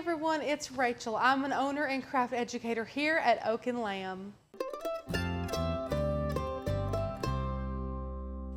everyone, it's Rachel. I'm an owner and craft educator here at Oak and Lamb.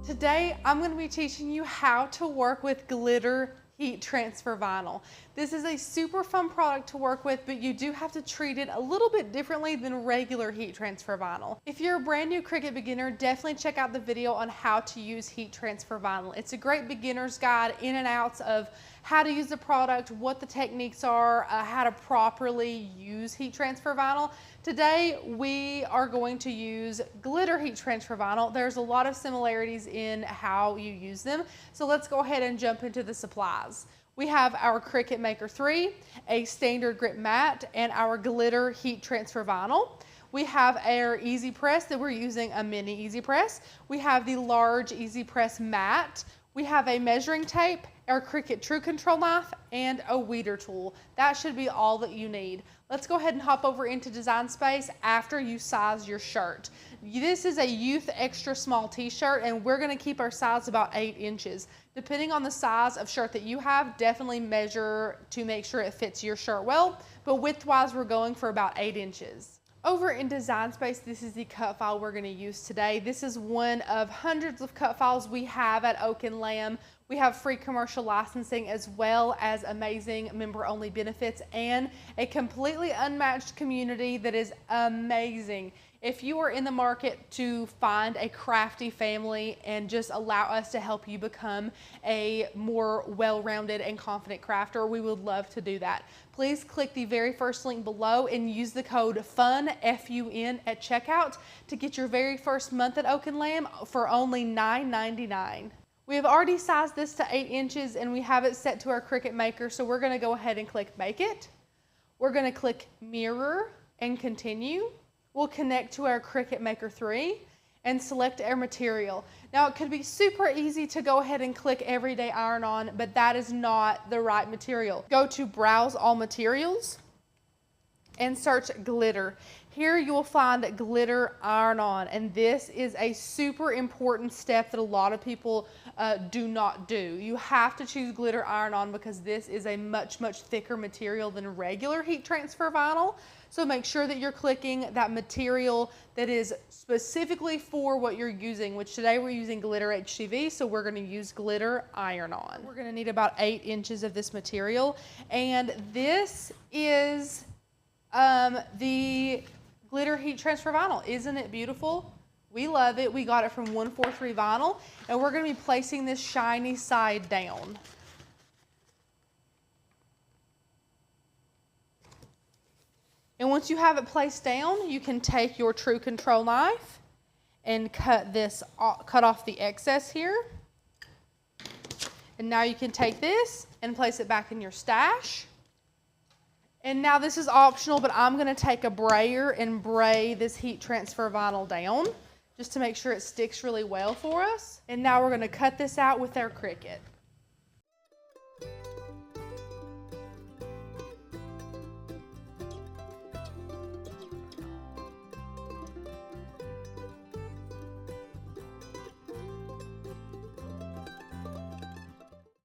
Today, I'm going to be teaching you how to work with glitter heat transfer vinyl. This is a super fun product to work with, but you do have to treat it a little bit differently than regular heat transfer vinyl. If you're a brand new Cricut beginner, definitely check out the video on how to use heat transfer vinyl. It's a great beginner's guide in and outs of how to use the product, what the techniques are, how to properly use heat transfer vinyl. Today, we are going to use glitter heat transfer vinyl. There's a lot of similarities in how you use them. So let's go ahead and jump into the supplies. We have our Cricut Maker 3, a standard grip mat, and our glitter heat transfer vinyl. We have our Easy Press that we're using a mini Easy Press. We have the large Easy Press mat. We have a measuring tape, our Cricut True Control knife, and a weeder tool. That should be all that you need. Let's go ahead and hop over into Design Space after you size your shirt. This is a youth extra small t-shirt, and we're gonna keep our size about 8 inches. Depending on the size of shirt that you have, definitely measure to make sure it fits your shirt well, but width-wise, we're going for about 8 inches. Over in Design Space, this is the cut file we're going to use today. This is one of hundreds of cut files we have at Oak and Lamb. We have free commercial licensing as well as amazing member-only benefits and a completely unmatched community that is amazing. If you are in the market to find a crafty family and just allow us to help you become a more well-rounded and confident crafter, we would love to do that. Please click the very first link below and use the code FUN, F-U-N, at checkout to get your very first month at Oak and Lamb for only $9.99. We have already sized this to 8 inches and we have it set to our Cricut Maker, so we're going to go ahead and click Make It. We're going to click Mirror and Continue. We'll connect to our Cricut Maker 3 and select our material. Now it could be super easy to go ahead and click Everyday Iron On, but that is not the right material. Go to Browse All Materials and search glitter. Here you will find glitter iron on, and this is a super important step that a lot of people do not do. You have to choose glitter iron on because this is a much thicker material than regular heat transfer vinyl. So make sure that you're clicking that material that is specifically for what you're using, which today we're using glitter HTV, so we're gonna use glitter iron on. We're gonna need about 8 inches of this material, and this is the glitter heat transfer vinyl. Isn't it beautiful? We love it. We got it from 143 Vinyl, and we're going to be placing this shiny side down. And once you have it placed down, you can take your True Control knife and cut off the excess here. And now you can take this and place it back in your stash. And now this is optional, but I'm going to take a brayer and bray this heat transfer vinyl down just to make sure it sticks really well for us. And now we're going to cut this out with our Cricut.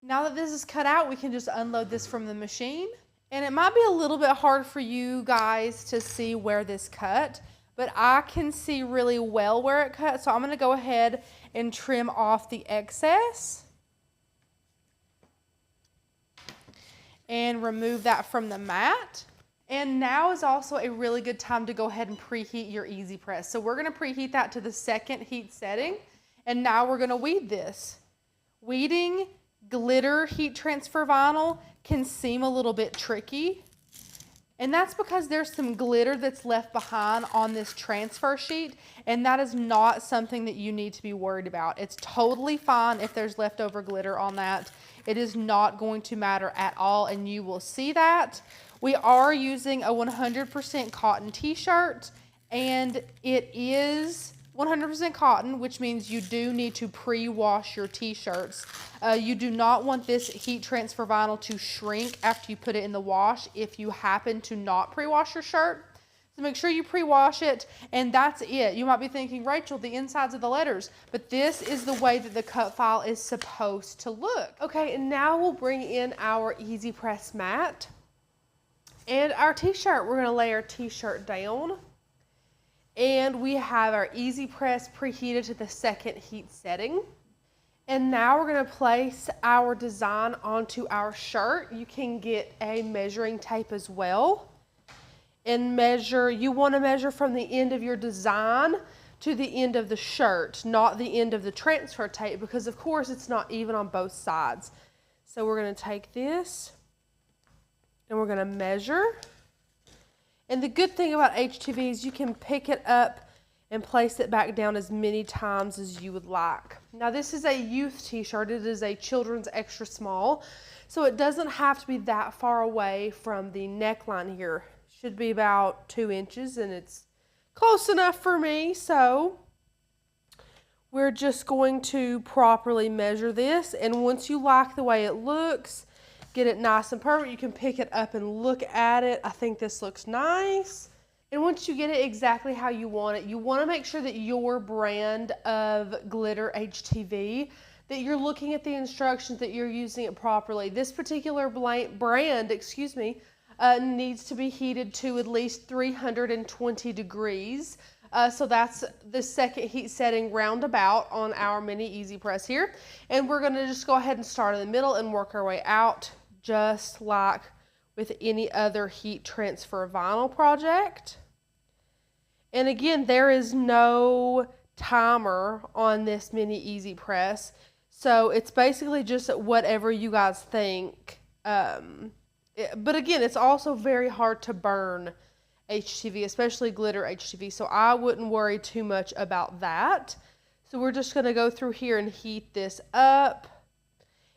Now that this is cut out, we can just unload this from the machine. And it might be a little bit hard for you guys to see where this cut, but I can see really well where it cut. So I'm going to go ahead and trim off the excess and remove that from the mat. And now is also a really good time to go ahead and preheat your Easy Press. So we're going to preheat that to the 2nd heat setting. And now we're going to weed this. Weeding glitter heat transfer vinyl can seem a little bit tricky, and that's because there's some glitter that's left behind on this transfer sheet, and that is not something that you need to be worried about. It's totally fine if there's leftover glitter on that. It is not going to matter at all, and you will see that. We are using a 100% cotton t-shirt, and it is 100% cotton, which means you do need to pre-wash your t-shirts. You do not want this heat transfer vinyl to shrink after you put it in the wash if you happen to not pre-wash your shirt. So make sure you pre-wash it, and that's it. You might be thinking, Rachel, the insides of the letters, but this is the way that the cut file is supposed to look. Okay, and now we'll bring in our Easy Press mat. And our t-shirt, we're gonna lay our t-shirt down. And we have our Easy Press preheated to the second heat setting. And now we're gonna place our design onto our shirt. You can get a measuring tape as well. And you wanna measure from the end of your design to the end of the shirt, not the end of the transfer tape, because of course it's not even on both sides. So we're gonna take this and we're gonna measure. And the good thing about HTV is you can pick it up and place it back down as many times as you would like. Now this is a youth t-shirt. It is a children's extra small, so it doesn't have to be that far away from the neckline here. Should be about 2 inches, and it's close enough for me. So we're just going to properly measure this, and once you like the way it looks, get it nice and perfect, you can pick it up and look at it. I think this looks nice. And once you get it exactly how you want it, you want to make sure that your brand of glitter HTV, that you're looking at the instructions, that you're using it properly. This particular brand, needs to be heated to at least 320 degrees. So that's the second heat setting roundabout on our mini Easy Press here. And we're gonna just go ahead and start in the middle and work our way out, just like with any other heat transfer vinyl project. And again, there is no timer on this mini Easy Press. So it's basically just whatever you guys think. But again, it's also very hard to burn HTV, especially glitter HTV. So I wouldn't worry too much about that. So we're just gonna go through here and heat this up.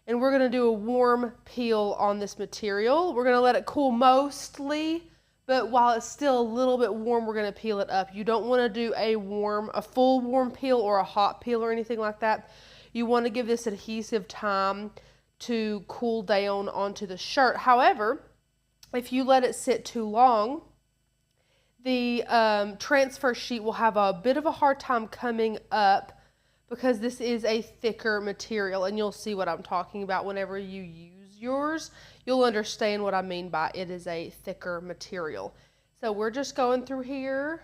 And we're gonna do a warm peel on this material. We're gonna let it cool mostly, but while it's still a little bit warm, we're gonna peel it up. You don't wanna do a full warm peel or a hot peel or anything like that. You wanna give this adhesive time to cool down onto the shirt. However, if you let it sit too long, the transfer sheet will have a bit of a hard time coming up, because this is a thicker material, and you'll see what I'm talking about whenever you use yours. You'll understand what I mean by it is a thicker material. So we're just going through here,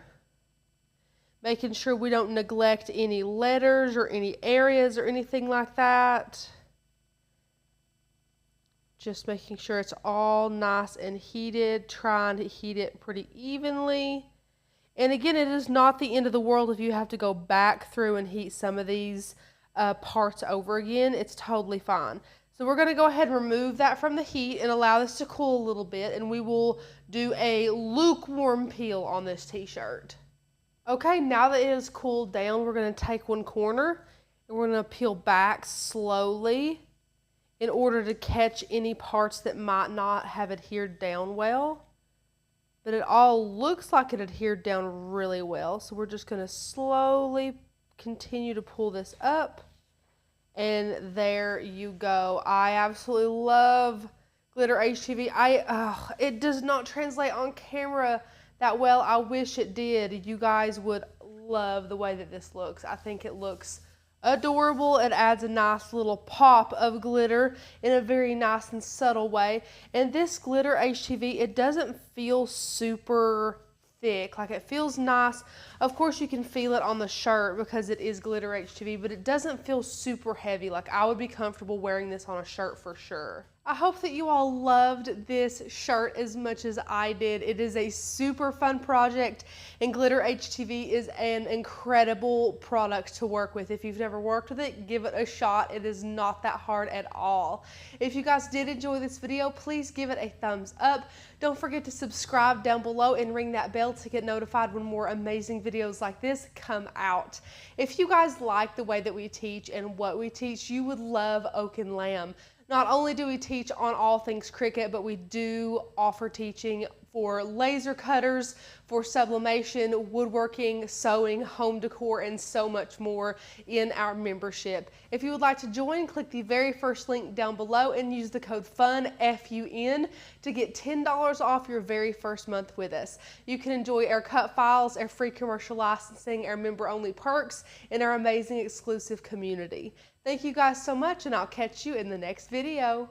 making sure we don't neglect any letters or any areas or anything like that. Just making sure it's all nice and heated, trying to heat it pretty evenly. And again, it is not the end of the world if you have to go back through and heat some of these parts over again. It's totally fine. So we're going to go ahead and remove that from the heat and allow this to cool a little bit, and we will do a lukewarm peel on this t-shirt. Okay, now that it has cooled down, we're going to take one corner and we're going to peel back slowly in order to catch any parts that might not have adhered down well. But it all looks like it adhered down really well. So we're just gonna slowly continue to pull this up. And there you go. I absolutely love glitter HTV. It does not translate on camera that well. I wish it did. You guys would love the way that this looks. I think it looks adorable. It adds a nice little pop of glitter in a very nice and subtle way. And this glitter HTV, it doesn't feel super thick. Like, it feels nice. Of course you can feel it on the shirt because it is glitter HTV, but it doesn't feel super heavy. Like, I would be comfortable wearing this on a shirt for sure. I hope that you all loved this shirt as much as I did. It is a super fun project, and glitter HTV is an incredible product to work with. If you've never worked with it, give it a shot. It is not that hard at all. If you guys did enjoy this video, please give it a thumbs up. Don't forget to subscribe down below and ring that bell to get notified when more amazing videos like this come out. If you guys like the way that we teach and what we teach, you would love Oak and Lamb. Not only do we teach on all things Cricut, but we do offer teaching for laser cutters, for sublimation, woodworking, sewing, home decor, and so much more in our membership. If you would like to join, click the very first link down below and use the code FUN, F-U-N, to get $10 off your very first month with us. You can enjoy our cut files, our free commercial licensing, our member-only perks, and our amazing exclusive community. Thank you guys so much, and I'll catch you in the next video.